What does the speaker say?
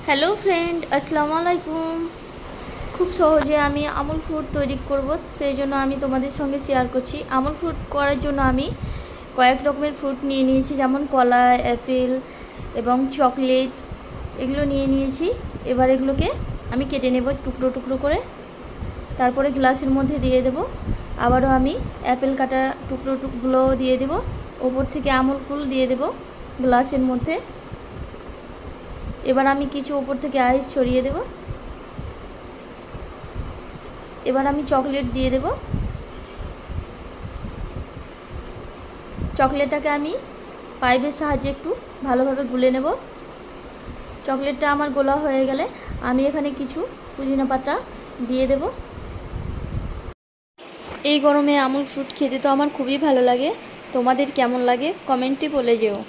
Hello friend, আসসালামু আলাইকুম। খুব সহজে আমি আমুল ফ্রুট তৈরি করব, সেই জন্য আমি তোমাদের সঙ্গে শেয়ার করছি। আমুল ফ্রুট করার জন্য আমি কয়েক রকমের ফ্রুট নিয়ে নিয়েছি, যেমন কলা, অ্যাপেল এবং চকলেট, এগুলো নিয়ে নিয়েছি। এবার এগুলোকে আমি কেটে নেব টুকরো টুকরো করে, তারপরে গ্লাসের মধ্যে দিয়ে দেব। আবারও আমি অ্যাপেল কাটা টুকরোগুলো দিয়ে দেব, ওপর থেকে আমুল ফুল দিয়ে দেব গ্লাসের মধ্যে। এবার আমি কিছু ওপর থেকে আইস ছড়িয়ে দেব। এবার আমি চকলেট দিয়ে দেব। চকলেটটাকে আমি পাইপের সাহায্যে একটু ভালোভাবে গুলে নেব। চকলেটটা আমার গোলা হয়ে গেলে আমি এখানে কিছু পুদিনা পাতা দিয়ে দেব। এই গরমে আমুল ফ্রুট খেতে তো আমার খুবই ভালো লাগে। তোমাদের কেমন লাগে কমেন্টে বলে যেও।